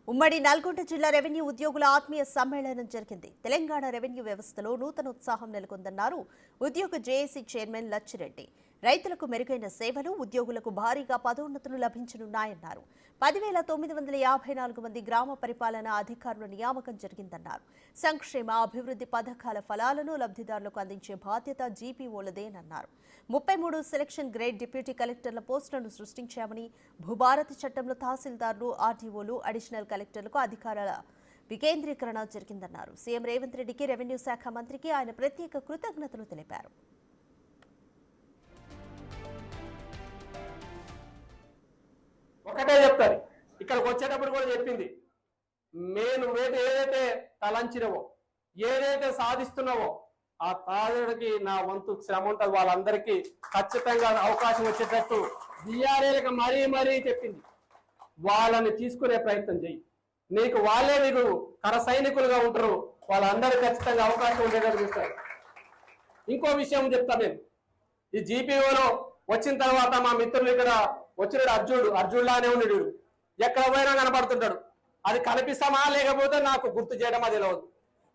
ఉమ్మడి నల్గొండ జిల్లా రెవెన్యూ ఉద్యోగుల ఆత్మీయ సమ్మేళనం జరిగింది. తెలంగాణ రెవెన్యూ వ్యవస్థలో నూతన ఉత్సాహం నెలకొందన్నారు ఉద్యోగ జేఏసీ చైర్మన్ లచ్చిరెడ్డి. రైతులకు మెరుగైన సేవలు, ఉద్యోగులకు భారీగా పదోన్నతులు లభించనున్నాయన్నారు. 10,954 మంది గ్రామ పరిపాలనా అధికారుల నియామకం జరిగిందన్నారు. సంక్షేమ అభివృద్ధి పథకాల ఫలాలను లబ్ధిదారులకు అందించే బాధ్యత జీపీఓలదేనన్నారు. 33 సెలక్షన్ గ్రేడ్ డిప్యూటీ కలెక్టర్ల పోస్టులను సృష్టించామని, భూభారతి చట్టంలో తహసీల్దార్లు, ఆర్టీఓలు, అడిషనల్ కలెక్టర్లకు అధికారాల వికేంద్రీకరణ జరిగిందన్నారు. సీఎం రేవంత్ రెడ్డికి, రెవెన్యూ శాఖ మంత్రికి ఆయన ప్రత్యేక కృతజ్ఞతలు తెలిపారు. ఒకటే చెప్తారు, ఇక్కడికి వచ్చేటప్పుడు కూడా చెప్పింది, నువ్వు ఏదైతే తలంచినవో, ఏదైతే సాధిస్తున్నావో ఆ సాధనకి నా వంతు శ్రమ ఉంటుంది. వాళ్ళందరికీ ఖచ్చితంగా అవకాశం వచ్చేటట్టు బీఆర్ఏలకు మరీ చెప్పింది. వాళ్ళని తీసుకునే ప్రయత్నం చెయ్యి. వాళ్ళే నీకు కర సైనికులుగా ఉంటారు. వాళ్ళందరూ ఖచ్చితంగా అవకాశం ఉండేటట్టు చూస్తారు. ఇంకో విషయం చెప్తా, నేను ఈ జీపీఓలో వచ్చిన తర్వాత మా మిత్రులు ఇక్కడ వచ్చినాడు అర్జునులానే ఉన్నాడు. ఎక్కడ పోయినా కనపడుతుంటాడు. అది కనిపిస్తామా లేకపోతే నాకు గుర్తు చేయడం అది తెలియదు.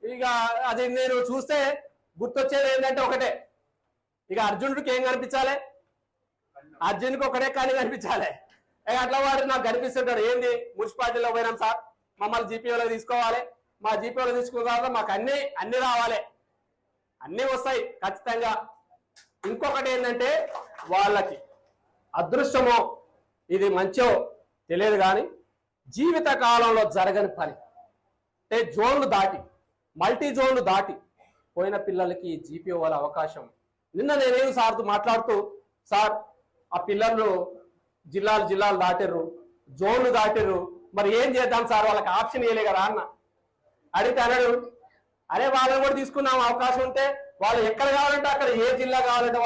ఇక అది నేను చూస్తే గుర్తొచ్చేది ఏంటంటే ఒకటే, ఇక అర్జునుడికి ఏం కనిపించాలి? అర్జునుడికి ఒకటే కానీ కనిపించాలి. అట్లా వాడు నాకు కనిపిస్తుంటాడు. ఏంది, మున్సిపాలిటీలో పోయినాం సార్, మమ్మల్ని జీపీఓలో తీసుకోవాలి, మా జీపీఓలో తీసుకున్న తర్వాత మాకు అన్ని రావాలి, అన్నీ వస్తాయి ఖచ్చితంగా. ఇంకొకటి ఏంటంటే, వాళ్ళకి అదృష్టమో ఇది మంచో తెలియదు కానీ జీవిత కాలంలో జరగని పని అంటే జోన్లు దాటి, మల్టీ జోన్లు దాటి పోయిన పిల్లలకి జీపీఓ వాళ్ళ అవకాశం. నిన్న నేనేం సార్తో మాట్లాడుతూ, సార్ ఆ పిల్లలు జిల్లాలు దాటిర్రు, జోన్లు దాటిర్రు, మరి ఏం చేద్దాం సార్, వాళ్ళకి ఆప్షన్ ఇవ్వలే కదా అన్న అడిగితే అన్నాడు, అరే వాళ్ళని కూడా తీసుకున్నాం అవకాశం ఉంటే, వాళ్ళు ఎక్కడ కావాలంటే అక్కడ, ఏ జిల్లా కావాలంటే